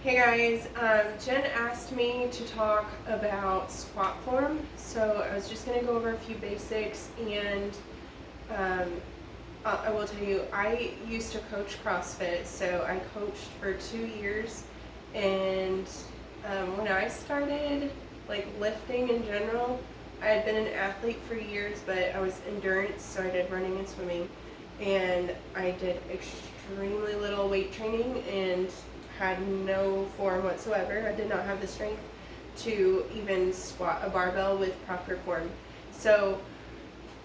Hey guys, Jen asked me to talk about squat form, so I was just going to go over a few basics, and um, I will tell you, I used to coach CrossFit, so I coached for 2 years, and when I started like lifting in general, I had been an athlete for years, but I was endurance, so I did running and swimming, and I did extremely little weight training and had no form whatsoever. I did not have the strength to even squat a barbell with proper form. So,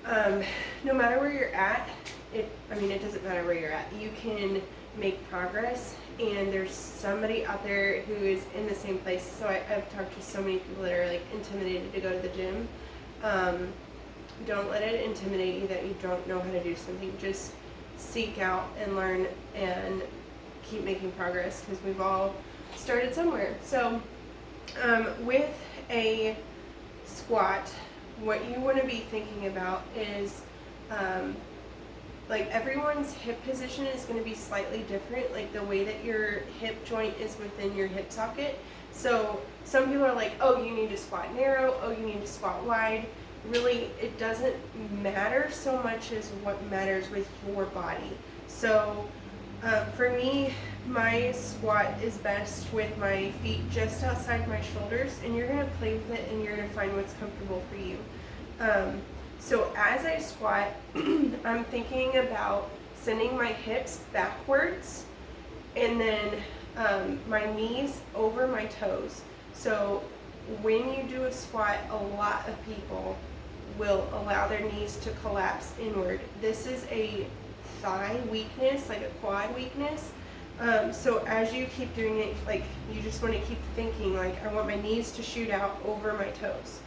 no matter where you're at, it doesn't matter where you're at. You can make progress, and there's somebody out there who is in the same place. So I've talked to so many people that are like intimidated to go to the gym. Don't let it intimidate you that you don't know how to do something. Just seek out and learn and keep making progress, because we've all started somewhere. So with a squat, what you want to be thinking about is like everyone's hip position is going to be slightly different, like the way that your hip joint is within your hip socket. So some people are like, oh, you need to squat narrow, oh, you need to squat wide. Really, it doesn't matter so much as what matters with your body. So for me, my squat is best with my feet just outside my shoulders, and you're going to play with it and you're going to find what's comfortable for you. So as I squat, I'm thinking about sending my hips backwards and then my knees over my toes. So when you do a squat, a lot of people will allow their knees to collapse inward. This is a thigh weakness, like a quad weakness. So as you keep doing it, like you just want to keep thinking like, I want my knees to shoot out over my toes.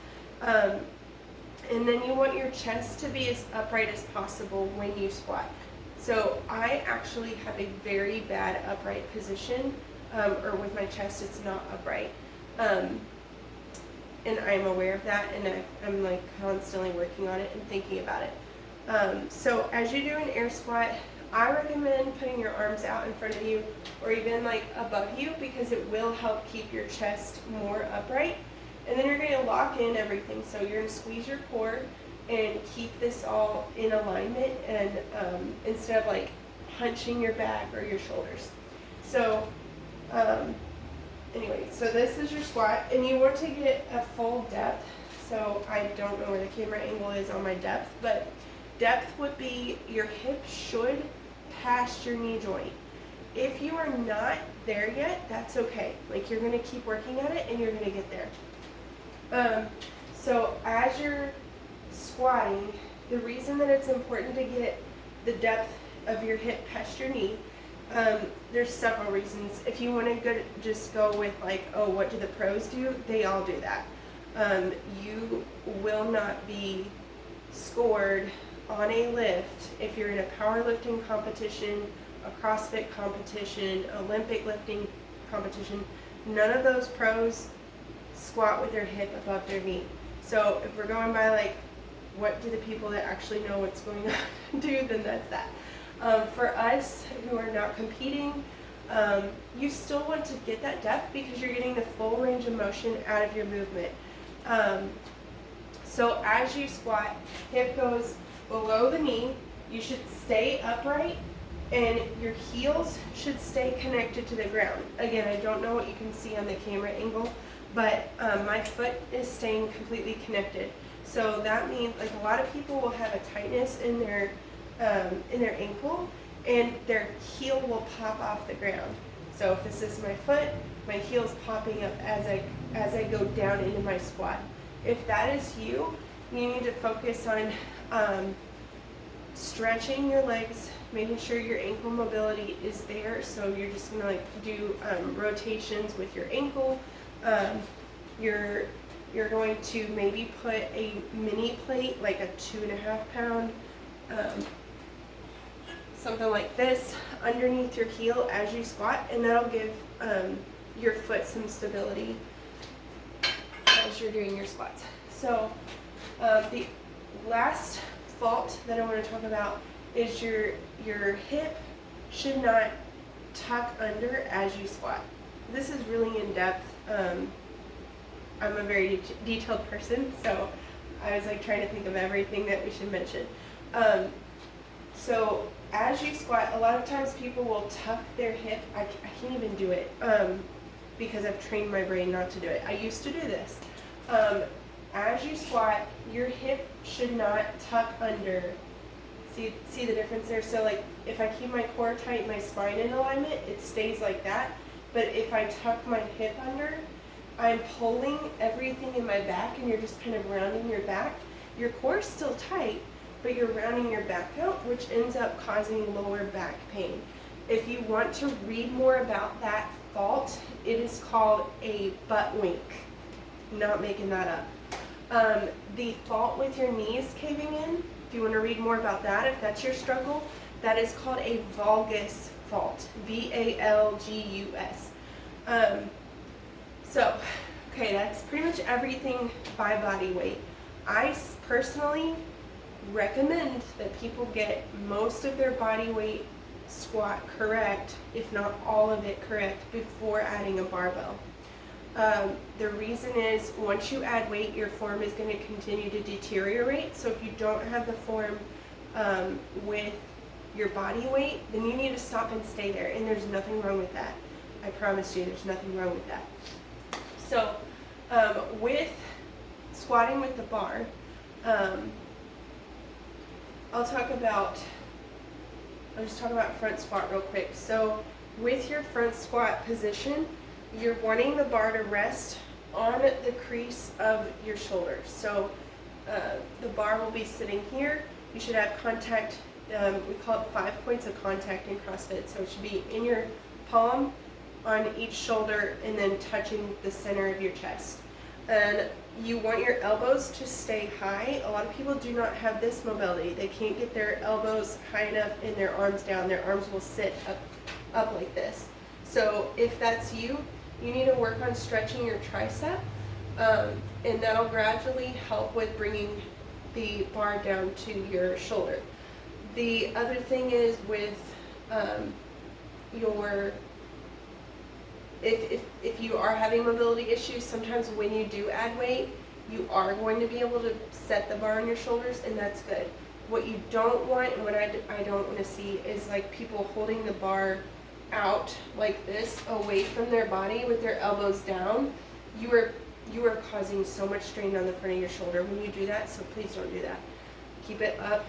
And then you want your chest to be as upright as possible when you squat. So I actually have a very bad upright position, or with my chest it's not upright. And I'm aware of that, and I'm like constantly working on it and thinking about it. So as you do an air squat, I recommend putting your arms out in front of you or even like above you, because it will help keep your chest more upright. And then you're going to lock in everything. So you're going to squeeze your core and keep this all in alignment, and instead of like hunching your back or your shoulders. So anyway, so this is your squat, and you want to get a full depth. So I don't know where the camera angle is on my depth, but depth would be your hip should pass your knee joint. If you are not there yet, that's okay. Like you're going to keep working at it and you're going to get there. So as you're squatting, the reason that it's important to get the depth of your hip past your knee, there's several reasons. If you want to just go with like, oh, what do the pros do? They all do that. You will not be scored on a lift if you're in a powerlifting competition, a CrossFit competition, Olympic lifting competition. None of those pros squat with their hip above their knee. So if we're going by like, what do the people that actually know what's going on do, then that's that. For us who are not competing, you still want to get that depth because you're getting the full range of motion out of your movement. So as you squat, hip goes below the knee, you should stay upright, and your heels should stay connected to the ground. Again, I don't know what you can see on the camera angle, but my foot is staying completely connected. So that means like a lot of people will have a tightness in their ankle, and their heel will pop off the ground. So if this is my foot, my heel's popping up as I go down into my squat. If that is you, you need to focus on stretching your legs, making sure your ankle mobility is there. So you're just gonna like do rotations with your ankle. You're going to maybe put a mini plate, like a 2.5 pound, something like this, underneath your heel as you squat, and that'll give your foot some stability as you're doing your squats. So the last fault that I want to talk about is your hip should not tuck under as you squat. this is really in depth. I'm a very detailed person, so I was like trying to think of everything that we should mention. So as you squat, a lot of times people will tuck their hip. I can't even do it because I've trained my brain not to do it. I used to do this. As you squat, your hip should not tuck under. See the difference there? So like if I keep my core tight, my spine in alignment, it stays like that. But if I tuck my hip under, I'm pulling everything in my back, and you're just kind of rounding your back. Your core's still tight, but you're rounding your back out, which ends up causing lower back pain. If you want to read more about that fault, it is called a butt wink. Not making that up. The fault with your knees caving in, if you want to read more about that, if that's your struggle, that is called a valgus fault. V-A-L-G-U-S. So, okay, that's pretty much everything by body weight. I personally recommend that people get most of their body weight squat correct, if not all of it correct, before adding a barbell. The reason is once you add weight, your form is going to continue to deteriorate. So if you don't have the form with your body weight, then you need to stop and stay there. And there's nothing wrong with that. I promise you, there's nothing wrong with that. So with squatting with the bar, I'll just talk about front squat real quick. So with your front squat position, you're wanting the bar to rest on the crease of your shoulders. So the bar will be sitting here. You should have contact, we call it 5 points of contact in CrossFit. So it should be in your palm, on each shoulder, and then touching the center of your chest. And you want your elbows to stay high. A lot of people do not have this mobility. They can't get their elbows high enough and their arms down. Their arms will sit up like this. So if that's you, you need to work on stretching your tricep, and that'll gradually help with bringing the bar down to your shoulder. The other thing is with if you are having mobility issues, sometimes when you do add weight, you are going to be able to set the bar on your shoulders, and that's good. What you don't want, and what I don't want to see, is like people holding the bar out like this, away from their body with their elbows down. You are causing so much strain on the front of your shoulder when you do that, so please don't do that. Keep it up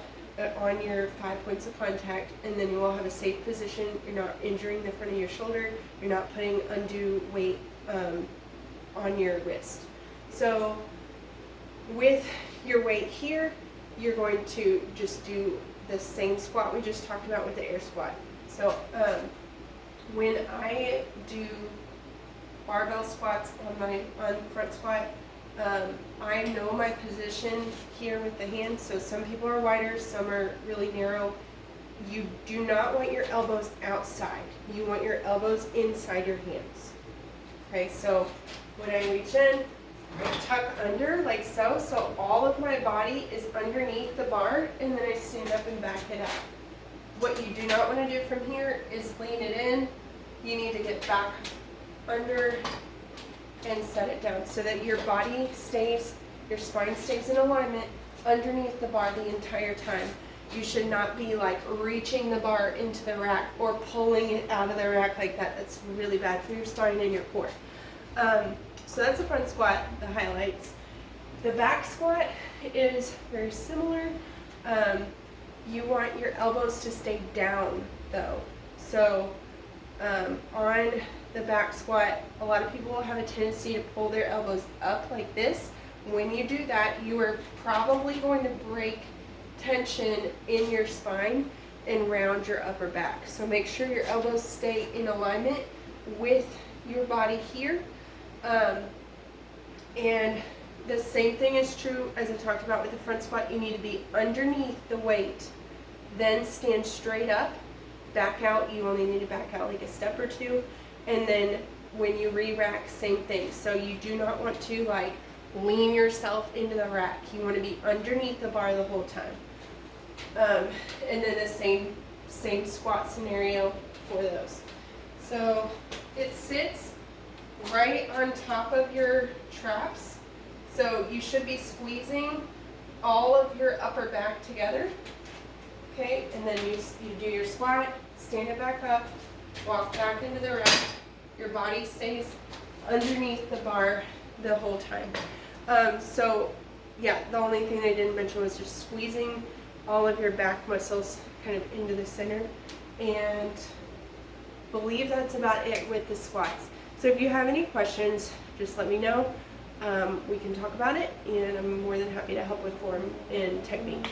on your 5 points of contact, and then you will have a safe position. You're not injuring the front of your shoulder. You're not putting undue weight on your wrist. So with your weight here, you're going to just do the same squat we just talked about with the air squat. So when I do barbell squats on front squat, I know my position here with the hands. So some people are wider, some are really narrow. You do not want your elbows outside. You want your elbows inside your hands. Okay, so when I reach in, I tuck under like so. So all of my body is underneath the bar, and then I stand up and back it up. What you do not want to do from here is lean it in. You need to get back under and set it down so that your body stays, your spine stays in alignment underneath the bar the entire time. You should not be like reaching the bar into the rack or pulling it out of the rack like that. That's really bad for your spine and your core. So that's the front squat, the highlights. The back squat is very similar. You want your elbows to stay down though. So on the back squat, a lot of people will have a tendency to pull their elbows up like this. When you do that, you are probably going to break tension in your spine and round your upper back. So make sure your elbows stay in alignment with your body here. And the same thing is true as I talked about with the front squat. You need to be underneath the weight, then stand straight up, back out. You only need to back out like a step or two. And then when you re-rack, same thing. So you do not want to like lean yourself into the rack. You want to be underneath the bar the whole time. And then the same squat scenario for those. So it sits right on top of your traps. So you should be squeezing all of your upper back together. Okay, and then you do your squat, stand it back up, walk back into the rack. Your body stays underneath the bar the whole time. So yeah, the only thing I didn't mention was just squeezing all of your back muscles kind of into the center, and believe that's about it with the squats. So if you have any questions, just let me know. We can talk about it, and I'm more than happy to help with form and technique.